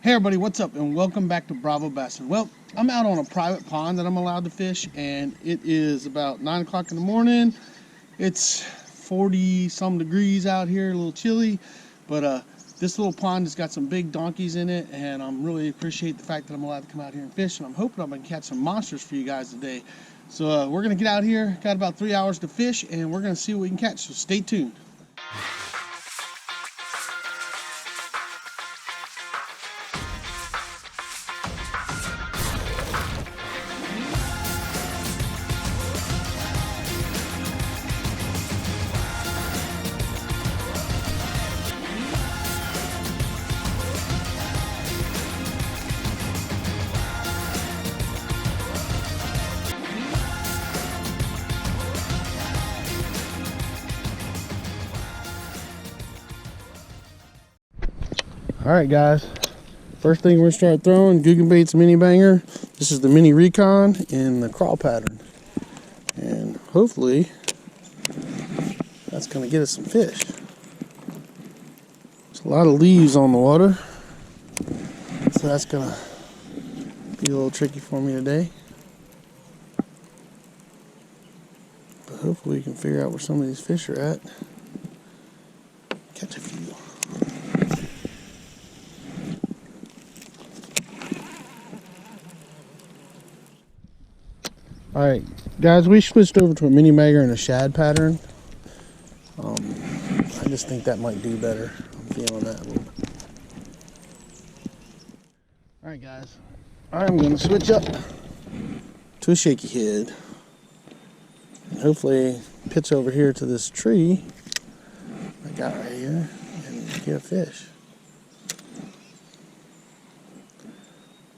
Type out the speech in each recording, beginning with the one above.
Hey everybody, what's up and welcome back to Bravo Bassin. Well, I'm out on a private pond that I'm allowed to fish, and it is about 9 o'clock in the morning. It's 40 some degrees out here, a little chilly, but this little pond has got some big donkeys in it, and I'm really appreciate the fact that I'm allowed to come out here and fish, and I'm hoping I'm gonna catch some monsters for you guys today. So we're gonna get out here, got about 3 hours to fish, and we're gonna see what we can catch, so stay tuned. All right, guys. First thing we're gonna start throwing, Googan Bait's mini banger. This is the mini recon in the crawl pattern, and hopefully that's gonna get us some fish. There's a lot of leaves on the water, so that's gonna be a little tricky for me today. But hopefully we can figure out where some of these fish are at. Catch a few. Alright, guys, we switched over to a mini bagger and a shad pattern. I just think that might do better. I'm feeling that a little bit. Alright, guys, I'm going to switch up to a shaky head. And hopefully pitch over here to this tree I got right here and get a fish.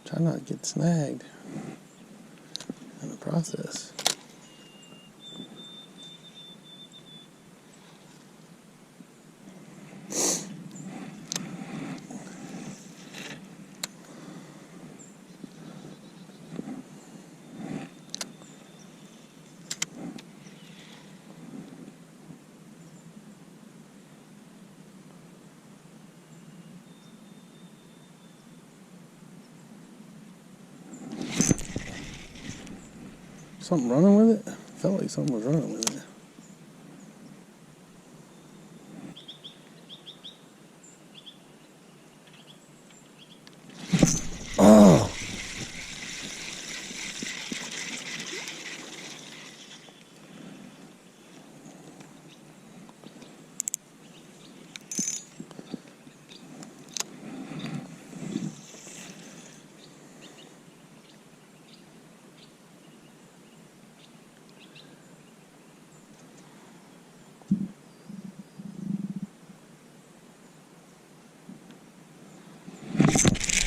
Try not to get snagged in the process. Something running with it? Felt like something was running with it. Oh!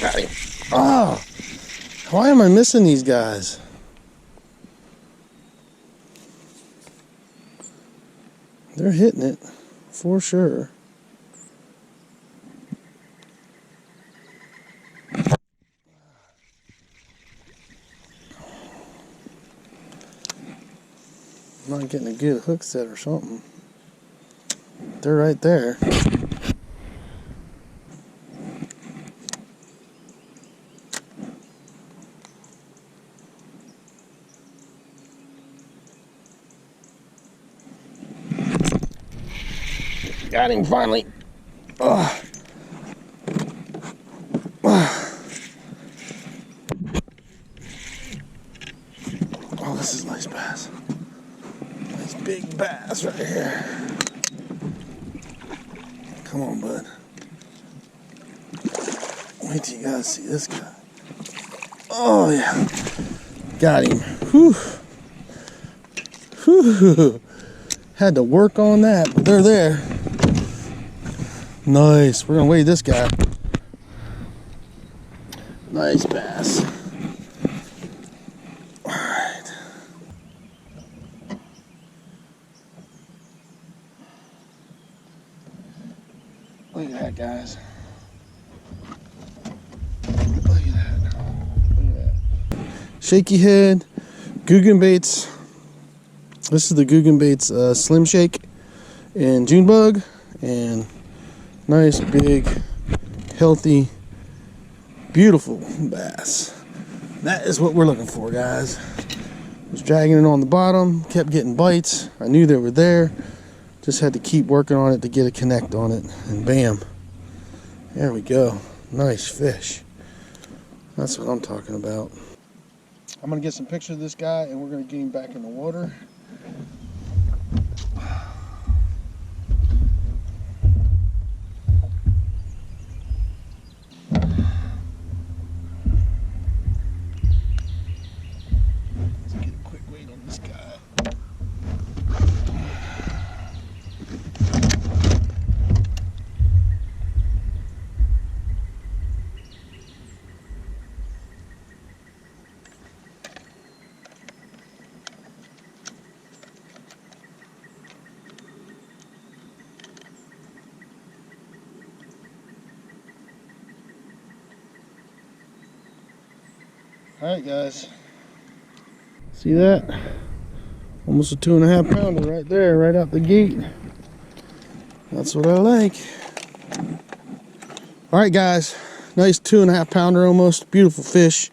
Got him. Oh! Why am I missing these guys? They're hitting it for sure. I'm not getting a good hook set or something. They're right there. Got him finally. Oh, this is a nice bass. Nice big bass right here. Come on, bud. Wait till you guys see this guy. Oh, yeah. Got him. Whew. Whew. Had to work on that, but they're there. Nice. We're gonna weigh this guy. Nice bass. All right. Look at that, guys. Look at that. Look at that. Shaky head, Googan Baits. This is the Googan Baits Slim Shake and June Bug, and nice big healthy Beautiful bass. That is what we're looking for, guys. Was dragging it on the bottom, kept getting bites. I knew they were there. Just had to keep working on it to get a connect on it, and bam. There we go. Nice fish. That's what I'm talking about. I'm gonna get some pictures of this guy and we're gonna get him back in the water. Let's get a quick weight on this guy. Alright guys, see that? Almost a 2.5 pounder right there, right out the gate. That's what I like. Alright guys, nice 2.5 pounder almost. Beautiful fish.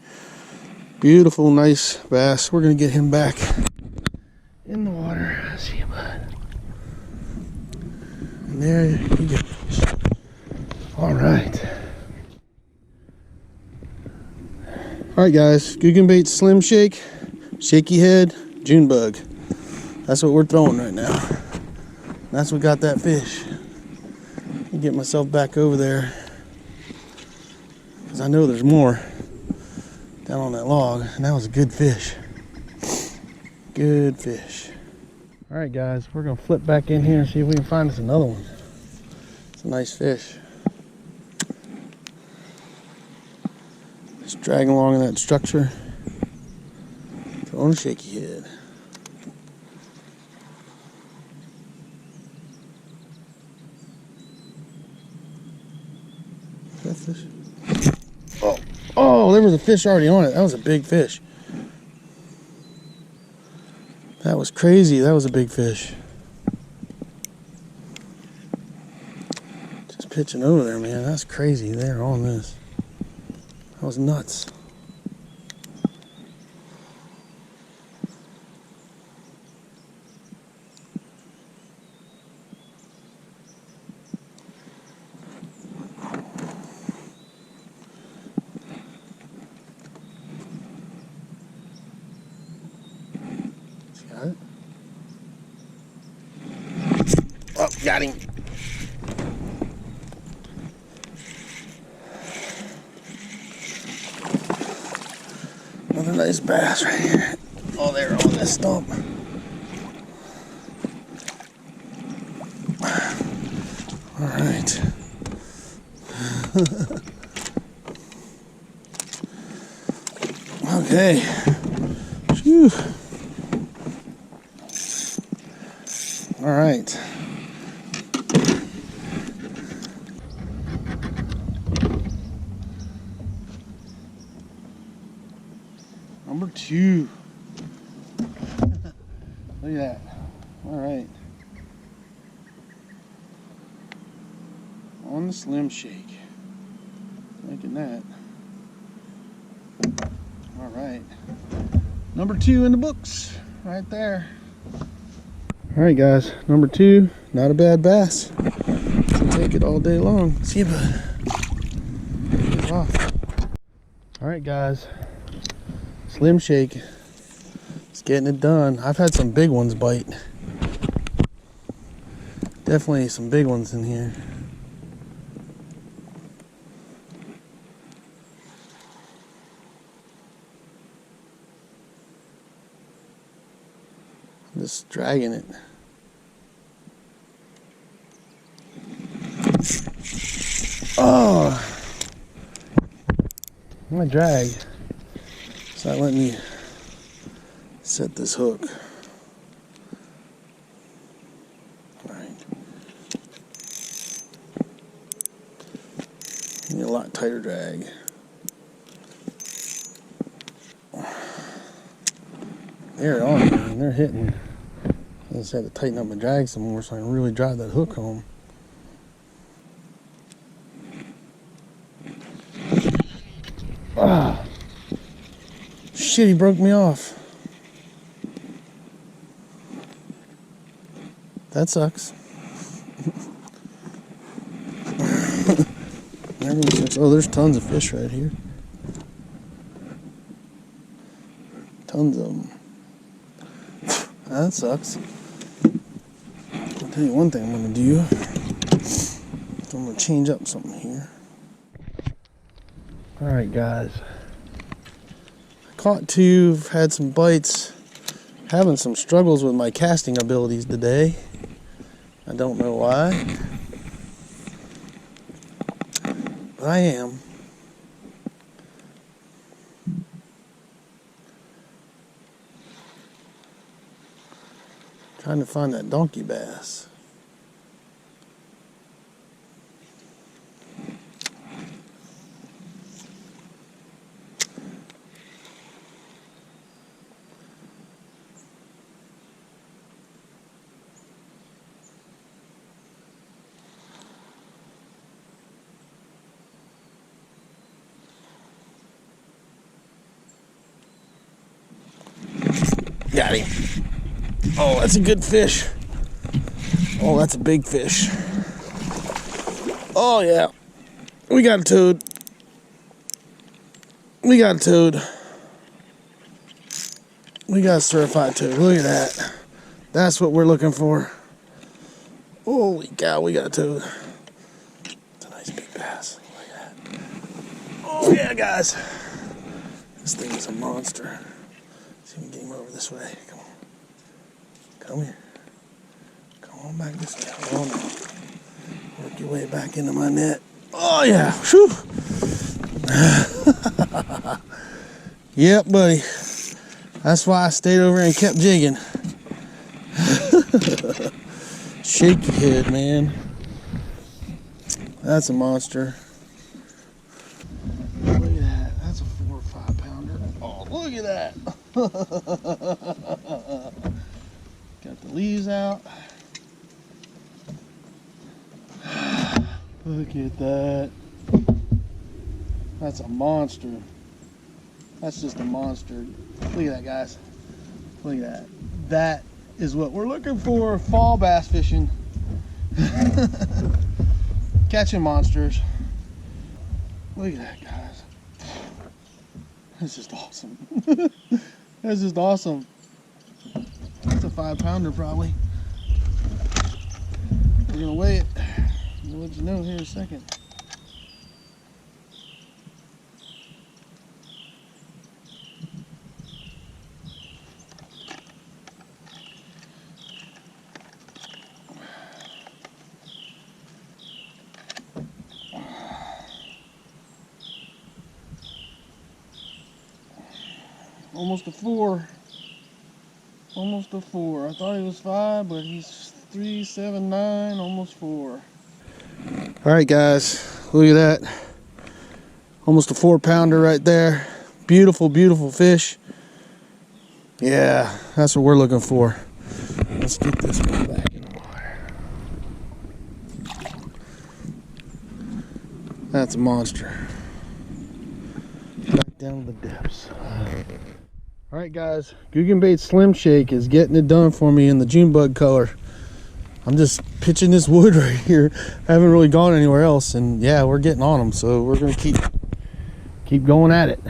Beautiful, nice bass. We're going to get him back in the water. See you, bud. And there you go. Alright. Alright guys, Googan bait slim shake, shaky head, June bug. That's what we're throwing right now. That's what got that fish. I'll get myself back over there, because I know there's more down on that log, and that was a good fish. Good fish. Alright guys, we're going to flip back in here and see if we can find us another one. It's a nice fish. Just dragging along in that structure. Throwing a shaky head. Is that fish? Oh, there was a fish already on it. That was a big fish. That was crazy. That was a big fish. Just pitching over there, man. That's crazy. They're on this. That was nuts. Got it? Oh, got him. Another nice bass right here. Oh, they're on this stump. All right. Okay. Whew. All right. Number 2. Look at that. All right. On the slim shake. Liking that. All right. Number 2 in the books. Right there. All right, guys. Number 2. Not a bad bass. Can take it all day long. See you, bud. Wow. All right, guys. Slim shake. It's getting it done. I've had some big ones bite. Definitely some big ones in here. I'm just dragging it. Oh, my drag. It's not letting me set this hook. All right. Need a lot tighter drag. They're on, man. They're hitting. I just had to tighten up my drag some more so I can really drive that hook home. Ah, shit, he broke me off. That sucks. Oh, there's tons of fish right here. Tons of them. That sucks. I'll tell you one thing I'm gonna do. I'm gonna change up something here. Alright guys. I caught two, had some bites. Having some struggles with my casting abilities today. I don't know why. But I am. Trying to find that donkey bass. Got him. Oh, that's a good fish. Oh, that's a big fish. Oh, yeah. We got a toad. We got a toad. We got a certified toad. Look at that. That's what we're looking for. Holy cow, we got a toad. It's a nice big bass. Look at that. Oh, yeah, guys. This thing is a monster. Let's see if we can get him over this way. Come on. Come here. Come on back this way. Oh, no. Work your way back into my net. Oh, yeah. Whew. Yep, buddy. That's why I stayed over and kept jigging. Shake your head, man. That's a monster. Look at that. That's a 4 or 5 pounder. Oh, look at that. Got the leaves out. Look at that. That's a monster. That's just a monster. Look at that, guys. Look at that. That is what we're looking for. Fall bass fishing. Catching monsters. Look at that, guys. That's just awesome. That's just awesome. That's a 5 pounder probably. We're gonna weigh it. I'll let you know here in a second. Almost a 4. Almost a 4. I thought he was 5, but he's 3, 7, 9, almost 4. Alright guys, look at that. Almost a 4 pounder right there. Beautiful, beautiful fish. Yeah, that's what we're looking for. Let's get this one back in the water. That's a monster. Back down to the depths. Alright guys, Googan Bait Slim Shake is getting it done for me in the June bug color. I'm just pitching this wood right here. I haven't really gone anywhere else, and yeah, we're getting on them, so we're gonna keep going at it.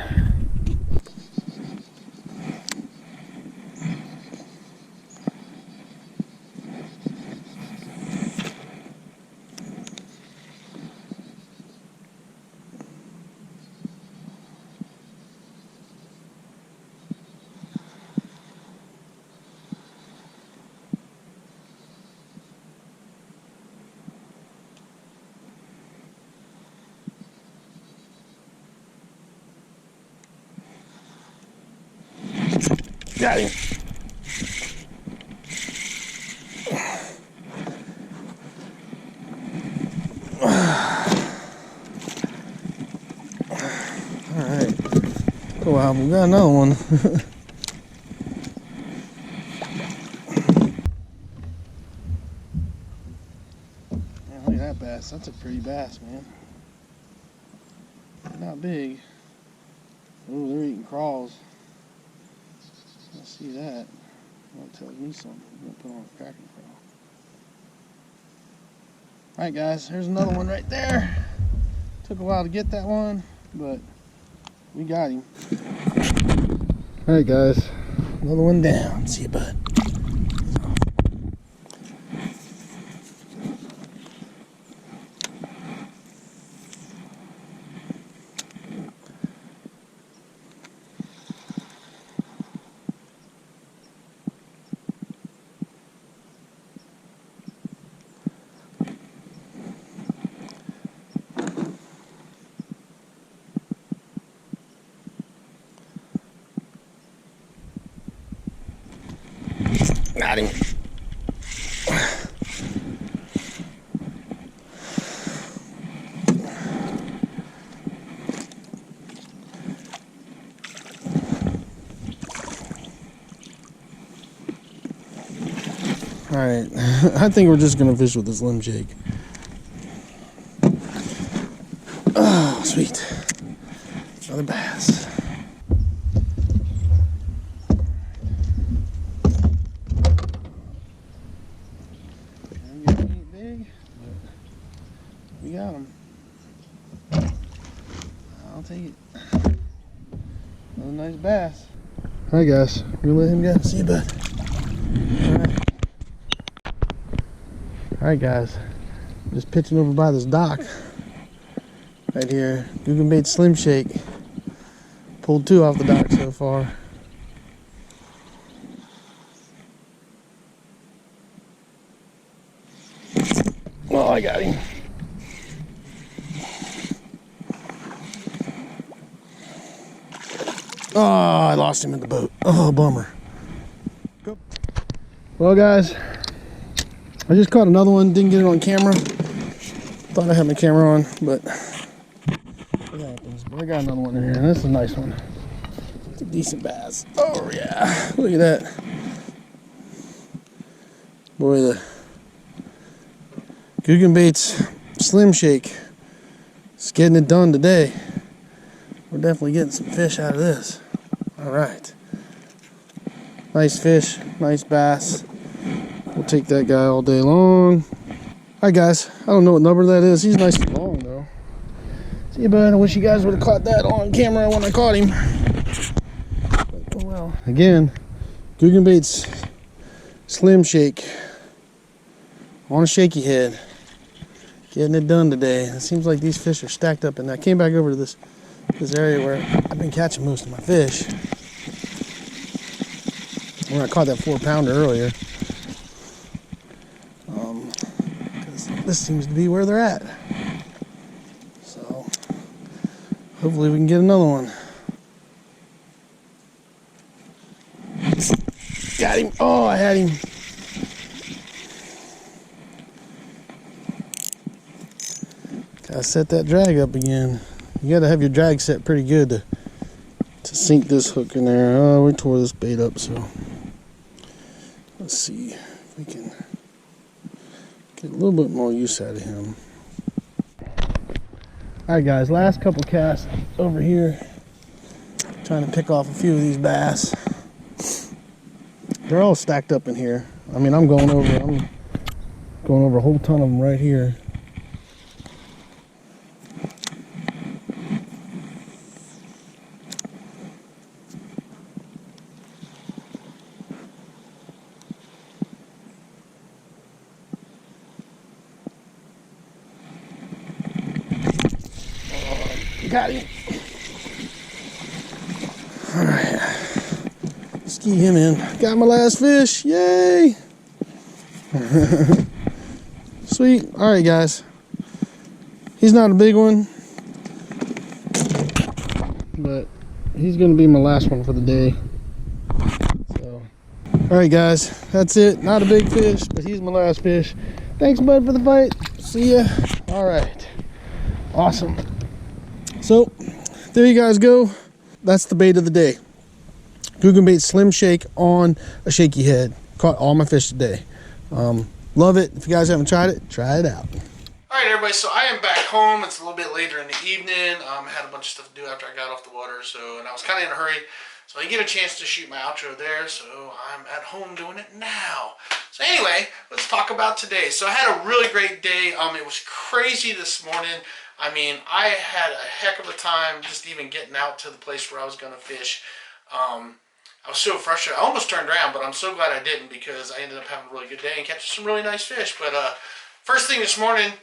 Got him. Alright. Oh wow, we got another one. Man, look at that bass. That's a pretty bass, man. Not big. Oh, they're eating crawls. I see that. That tells me something. I'm going to put on a cracking crawl. Alright guys, there's another one right there. Took a while to get that one, but we got him. Alright guys, another one down. See you, bud. Got him. Alright, I think we're just going to fish with the Slim Shake. Oh, sweet. Another bass. We got him. I'll take it. Another nice bass. Alright guys, we're gonna let him go. See you, bud. Alright guys, just pitching over by this dock right here. Googan bait Slim Shake. Pulled 2 off the dock so far. Oh, I got him. Oh, I lost him in the boat. Oh, bummer. Well, guys, I just caught another one. Didn't get it on camera. Thought I had my camera on, but it happens. But I got another one in here. This is a nice one. It's a decent bass. Oh, yeah. Look at that. Boy, the Googan bait's Slim Shake. It's getting it done today. We're definitely getting some fish out of this. All right. Nice fish, nice bass. We'll take that guy all day long. All right, guys. I don't know what number that is. He's nice and long, though. See you, bud. I wish you guys would have caught that on camera when I caught him. But, oh, well. Again, Googan bait's Slim Shake on a shaky head. Getting it done today. It seems like these fish are stacked up, and I came back over to this area where I've been catching most of my fish. When I caught that 4-pounder earlier. Because this seems to be where they're at. So, hopefully we can get another one. Got him. Oh, I had him. Gotta set that drag up again. You gotta have your drag set pretty good to sink this hook in there. Oh, we tore this bait up, so let's see if we can get a little bit more use out of him. Alright guys, last couple casts over here. Trying to pick off a few of these bass. They're all stacked up in here. I mean, I'm going over a whole ton of them right here. Got him. Alright. Ski him in. Got my last fish. Yay! Sweet. Alright, guys. He's not a big one, but he's going to be my last one for the day. So, alright, guys. That's it. Not a big fish, but he's my last fish. Thanks, bud, for the fight. See ya. Alright. Awesome. So, there you guys go. That's the bait of the day. Googan bait Slim Shake on a shaky head. Caught all my fish today. Love it. If you guys haven't tried it, try it out. Alright everybody, so I am back home. It's a little bit later in the evening. I had a bunch of stuff to do after I got off the water, and I was kind of in a hurry. So I didn't get a chance to shoot my outro there, so I'm at home doing it now. So anyway, let's talk about today. So I had a really great day. It was crazy this morning. I mean, I had a heck of a time just even getting out to the place where I was going to fish. I was so frustrated. I almost turned around, but I'm so glad I didn't because I ended up having a really good day and catching some really nice fish. But first thing this morning,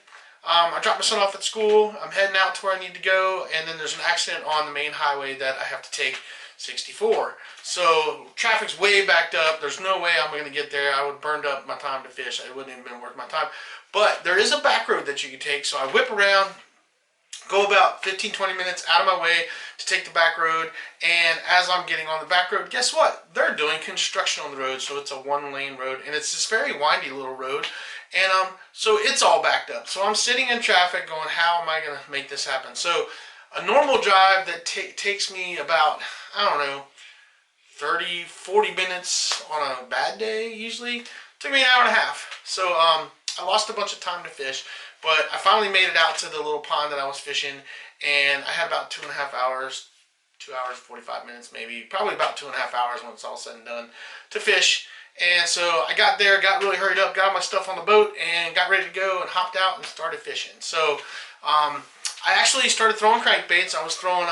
I dropped my son off at school. I'm heading out to where I need to go, and then there's an accident on the main highway that I have to take 64. So traffic's way backed up. There's no way I'm going to get there. I would have burned up my time to fish. It wouldn't even been worth my time. But there is a back road that you can take. So I whip around, go about 15-20 minutes out of my way to take the back road, and as I'm getting on the back road, guess what? They're doing construction on the road, so it's a one-lane road, and it's this very windy little road, and so it's all backed up. So I'm sitting in traffic going, how am I going to make this happen? So a normal drive that takes me about, I don't know, 30-40 minutes on a bad day usually took me an hour and a half. So I lost a bunch of time to fish, but I finally made it out to the little pond that I was fishing, and I had about 2.5 hours, 2 hours 45 minutes maybe, probably about 2.5 hours when it's all said and done to fish. And so I got there, got really hurried up, got all my stuff on the boat, and got ready to go and hopped out and started fishing. So I actually started throwing crankbaits. I was throwing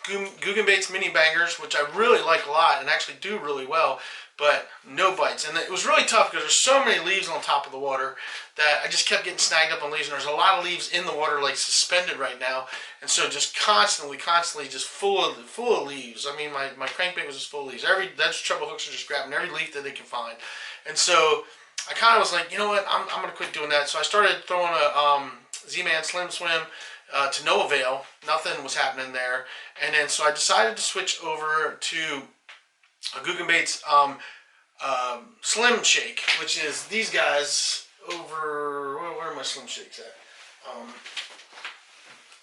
Googan baits mini bangers, which I really like a lot and actually do really well, but no bites. And it was really tough because there's so many leaves on top of the water that I just kept getting snagged up on leaves, and there's a lot of leaves in the water, like suspended right now, and so just constantly just full of leaves. I mean, my crankbait was just full of leaves. That's treble hooks are just grabbing every leaf that they can find. And so I kind of was like, you know what, I'm going to quit doing that. So I started throwing a Z-Man Slim Swim to no avail. Nothing was happening there. And then so I decided to switch over to a Googan Baits Slim Shake, which is these guys over, where are my Slim Shakes at?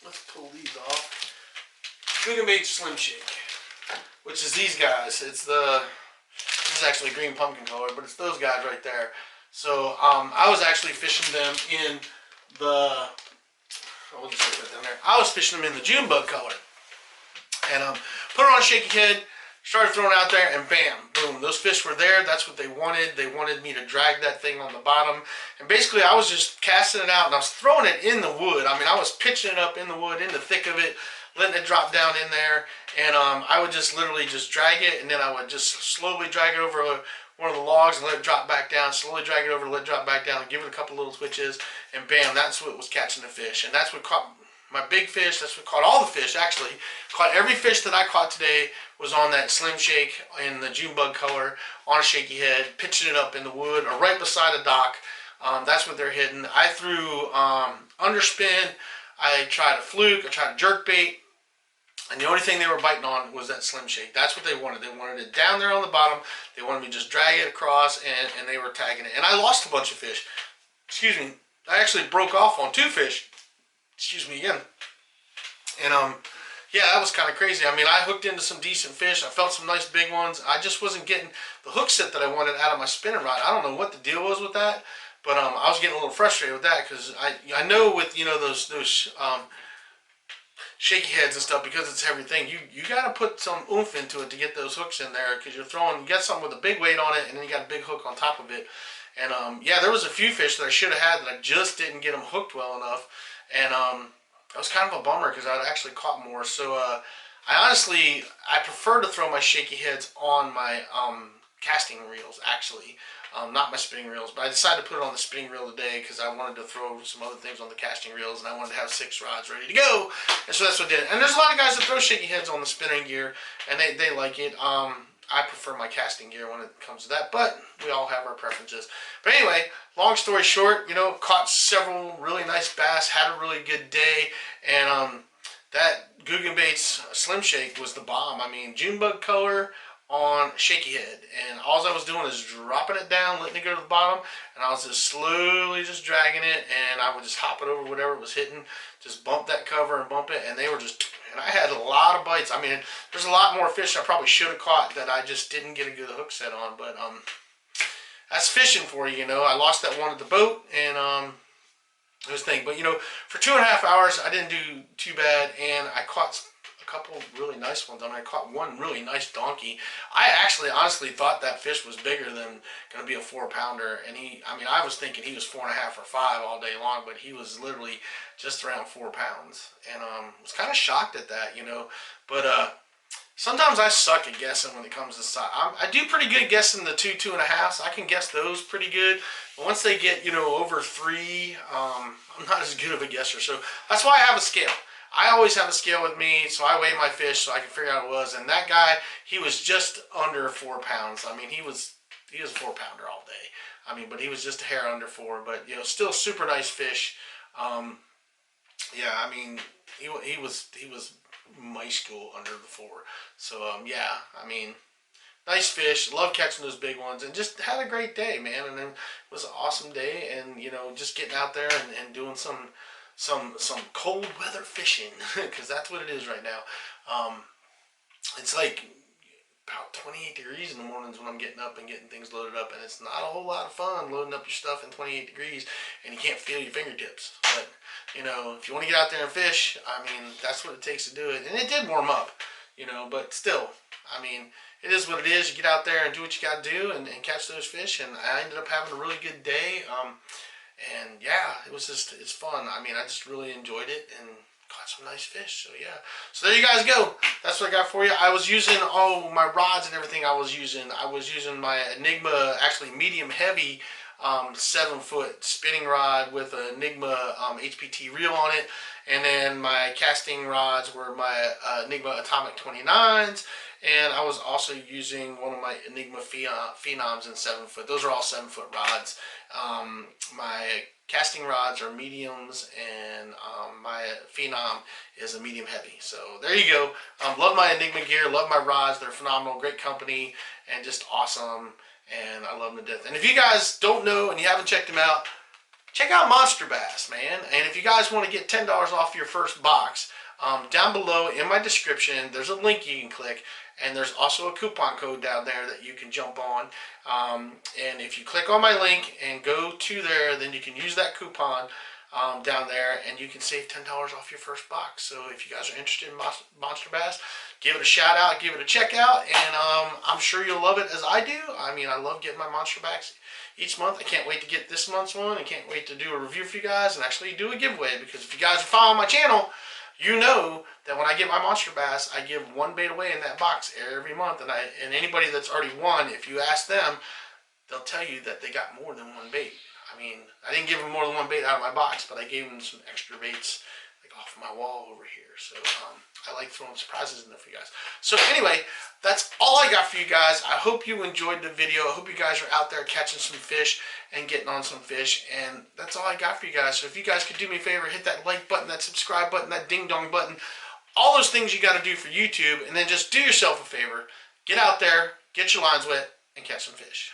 Let's pull these off. Googan Baits Slim Shake, which is these guys. This is actually green pumpkin color, but it's those guys right there. So I was actually fishing them in the, we'll just put that down there. I was fishing them in the June bug color. And put it on a shaky head, started throwing out there, and bam, boom, those fish were there. That's what they wanted. They wanted me to drag that thing on the bottom. And basically I was just casting it out, and I was throwing it in the wood. I mean, I was pitching it up in the wood, in the thick of it, letting it drop down in there. And I would just literally just drag it, and then I would just slowly drag it over one of the logs and let it drop back down, slowly drag it over, let it drop back down, and give it a couple little twitches, and bam, that's what was catching the fish. And that's what caught my big fish. That's what caught all the fish, actually. Caught every fish that I caught today was on that Slim Shake in the June bug color on a shaky head, pitching it up in the wood or right beside a dock. That's what they're hitting. I threw underspin. I tried a fluke. I tried a jerk bait. And the only thing they were biting on was that Slim Shake. That's what they wanted. They wanted it down there on the bottom. They wanted me to just drag it across, and they were tagging it. And I lost a bunch of fish. Excuse me. I actually broke off on 2 fish. Excuse me again. And yeah, that was kind of crazy. I mean, I hooked into some decent fish. I felt some nice big ones. I just wasn't getting the hook set that I wanted out of my spinning rod. I don't know what the deal was with that, but I was getting a little frustrated with that because I know with those shaky heads and stuff, because it's everything, you got to put some oomph into it to get those hooks in there, because you got something with a big weight on it, and then you got a big hook on top of it. And yeah, there was a few fish that I should have had that I just didn't get them hooked well enough. And that was kind of a bummer because I'd actually caught more. So I prefer to throw my shaky heads on my casting reels, actually, not my spinning reels. But I decided to put it on the spinning reel today because I wanted to throw some other things on the casting reels, and I wanted to have 6 rods ready to go. And so that's what I did. And there's a lot of guys that throw shaky heads on the spinning gear, and they like it. I prefer my casting gear when it comes to that, but we all have our preferences. But anyway, long story short, caught several really nice bass, had a really good day, and that Googan Baits Slim Shake was the bomb. I mean, June bug color on shaky head, and all I was doing is dropping it down, letting it go to the bottom, and I was just slowly just dragging it, and I would just hop it over whatever was hitting, just bump that cover and bump it, and they were just, and I had a lot of bites. I mean, there's a lot more fish I probably should have caught that I just didn't get a good hook set on, but that's fishing for you. I lost that one at the boat, and It was a thing. But, you know, for 2.5 hours, I didn't do too bad, and I caught a couple really nice ones. I mean, I caught one really nice donkey. I actually, honestly thought that fish was bigger than going to be a 4-pounder, and I mean, I was thinking he was 4.5 or 5 all day long, but he was literally just around 4 pounds, and was kind of shocked at that, you know. But sometimes I suck at guessing when it comes to size. I do pretty good guessing the 2.5s. I can guess those pretty good. But once they get, you know, over 3, I'm not as good of a guesser. So that's why I have a scale. I always have a scale with me, so I weigh my fish so I can figure out what it was. And that guy, he was just under 4 pounds. I mean, he was a 4-pounder all day. I mean, but he was just a hair under 4. But, you know, still super nice fish. Yeah, I mean, he was my school under the 4. So yeah, I mean, nice fish. Love catching those big ones, and just had a great day, man. And then it was an awesome day, and you know, just getting out there and doing some cold weather fishing, because that's what it is right now. It's like about 28 degrees in the mornings when I'm getting up and getting things loaded up, and it's not a whole lot of fun loading up your stuff in 28 degrees and you can't feel your fingertips. But you know, if you want to get out there and fish, I mean, that's what it takes to do it. And it did warm up, you know, but still, I mean, it is what it is. You get out there and do what you got to do and catch those fish, and I ended up having a really good day. And yeah, it's fun. I mean, I just really enjoyed it and caught some nice fish. So yeah, so there you guys go. That's what I got for you. I was using all my rods and everything. I was using my Enigma, actually medium heavy 7-foot spinning rod with an Enigma HPT reel on it, and then my casting rods were my Enigma Atomic 29s, and I was also using one of my Enigma Phenoms in 7-foot. Those are all 7-foot rods. My casting rods are mediums, and my Phenom is a medium heavy. So there you go. Love my Enigma gear, love my rods. They're phenomenal, great company, and just awesome. And I love them to death. And if you guys don't know and you haven't checked them out, check out monsterbass, man. And if you guys want to get $10 off your first box, down below in my description, there's a link you can click. And there's also a coupon code down there that you can jump on. And if you click on my link and go to there, then you can use that coupon down there, and you can save $10 off your first box. So if you guys are interested in Monster Bass, give it a shout out, give it a check out, and I'm sure you'll love it as I do. I mean, I love getting my Monster Bass each month. I can't wait to get this month's one. I can't wait to do a review for you guys and actually do a giveaway, because if you guys are following my channel, you know that when I get my Monster Bass, I give one bait away in that box every month. And anybody that's already won, if you ask them, they'll tell you that they got more than one bait. I mean, I didn't give them more than one bait out of my box, but I gave them some extra baits like off my wall over here. So I like throwing surprises in there for you guys. So anyway, that's all I got for you guys. I hope you enjoyed the video. I hope you guys are out there catching some fish and getting on some fish. And that's all I got for you guys. So if you guys could do me a favor, hit that like button, that subscribe button, that ding dong button, all those things you got to do for YouTube. And then just do yourself a favor. Get out there, get your lines wet, and catch some fish.